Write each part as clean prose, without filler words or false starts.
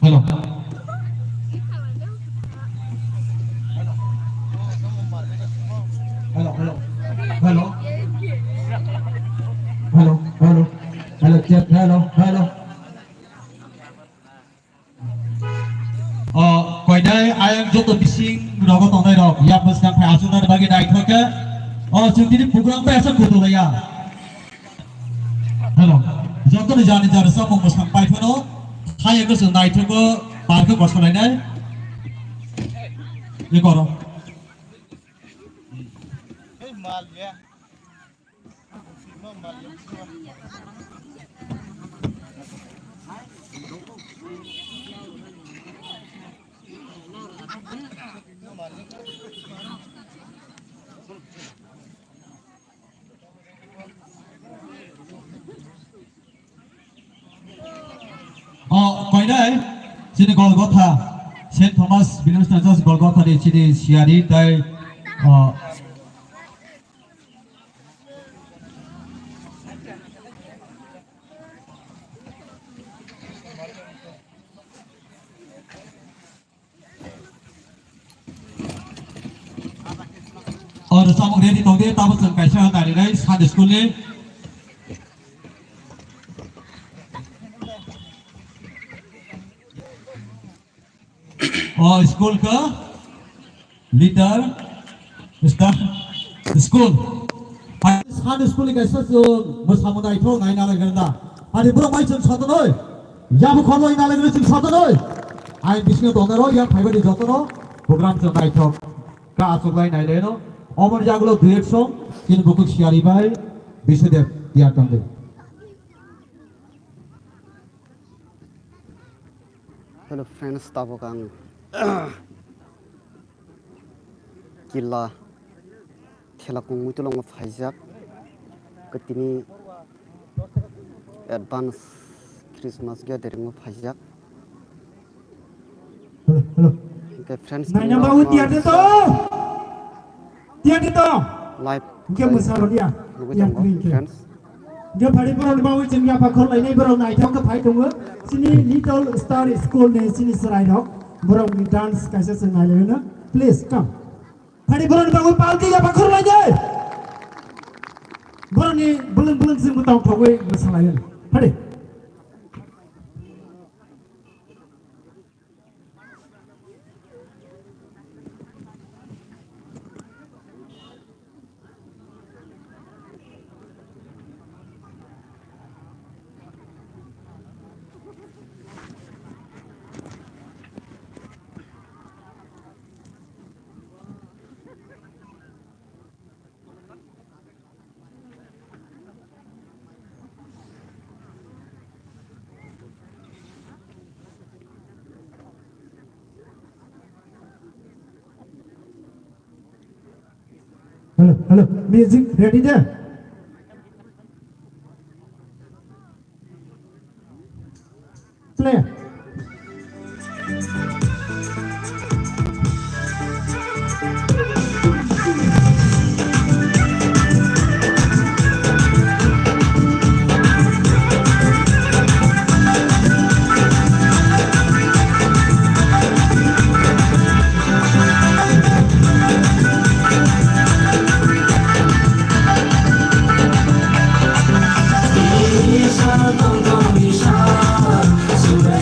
Hello. Hello. Hello. Hello. Hello. Hello. Hello. Chat. Hello. Hello. Quay đây ai giúp tôi bising nó có tông đây đâu. Ya pas kan phải asuh na bagi naik thôi ke. Chúng tôi program pe asal kutu ya. Hello. Jatuh ni jalan jalan sama mus sampai tu no. Hai ke sungai tu ke park ke kos lain ni. Ini korang. Mal ya. Quay đây, sini Golgotha, Saint Thomas Minister Church Golgotha di sini siari dari और सामग्री दी तो दे तब तक कैसे होता है नहीं साथ स्कूल ने और स्कूल का लीडर स्टाफ स्कूल साथ स्कूल के कैसे जो मुसलमान इतना नहीं ना लगता अरे बुरा माइक चल सकता नहीं या वो कौन लोग ना लगने चल सकता नहीं आई बिस्किट तो अंदर हो या फाइबर दी जाता हो प्रोग्राम चल रहा है तो का आसुक लाइन नहीं लेनो Omar Jaglo duet song in buku siari bai bisa dia diakan deh. Hello friends, tapo kang kila khela kung Muitulwng phajak ketini advance Khrismas gathering phajak. Hello. Okay friends. Nanya bau tiada tu. Dia kita live dia musara dia yang kering dia pada berang bawa jengya pakor lainnya berang naik tau ke pai tunggu sini little star school ni sini serai dok berang ni dance kaisa sengai lena please come pada berang bawa palti ya pakor lainnya berang ni belum sini tahu pakai masalah ini pada Hello, music ready there? Play. Dong dong di sana, sudah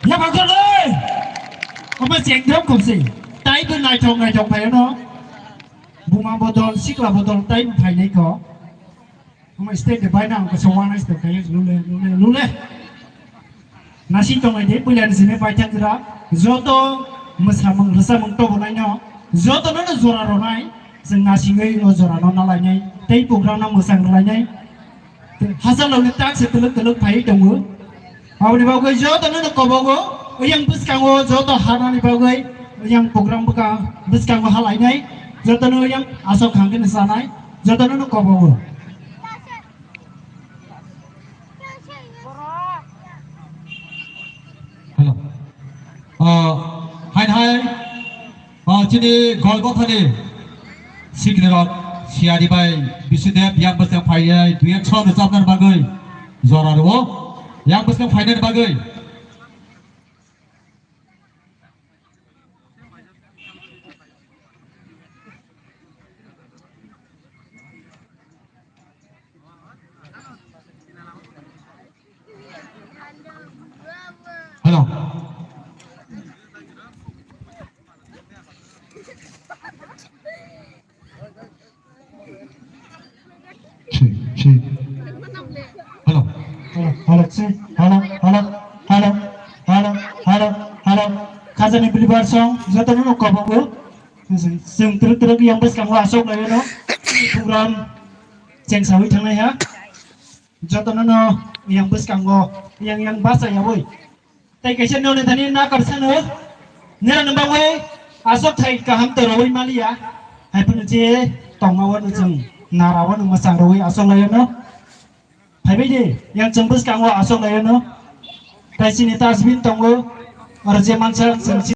อย่ามาคนเลยเขามาเสียงเดิมกับสิไต้เป็นนายทองไผ่เนาะบุมาบดอลสิกลาบดอลไต้ไผ่ในก่อเขามาสเตย์เดบายน้ำก็สว่างในสเตย์กันรู้เลยนาชิตรงไหนเด็กผู้เรียนสิไม่ไปทันทีละจอดมัสมึงรัศมึงโตคนไหนเนาะจอดนั่นน่ะจอร์รอนายซึ่งนาชิงเอ้ยจอร์รอนอะไรไงไต้โปรแกรมน้ำมือสั่งอะไรไงฮัสซันเราเนี่ยตักเสร็จตะลึกไผ่ตรงมือเอาdi bawah jauh tanah nak kobogo, yang bus kanggo jauh tu hara di bawah, yang program buka bus kanggo hal lainnya, jauh tanah yang asal kangkin sana, jauh tanah nak kobogo. Hello. Hai, jadi golbot tadi, sikla siapa dibai, bisudep yang bersama payah, dua cawat bersama bagai, zora dua. Yang bersama final bagai. Hello. Hello. Halo. Kaza ni beli barsong, jatuh nunu kobogo, sing teruk yang bus kanggo asok lagi no, program ceng sawit thang ya, jatuh nunu yang bus kanggo, yang bahasa ya boy. Tapi kesen nunu tadi nak kerja nunu, nera nembang boy, asok thai kaham terowai malia, hai pun je tongawan ujung, narawan umasang rowai asok lagi no. Hai beje, yang cembus kanggo asok lagi no, tapi sini tasbin tonggo, orang zaman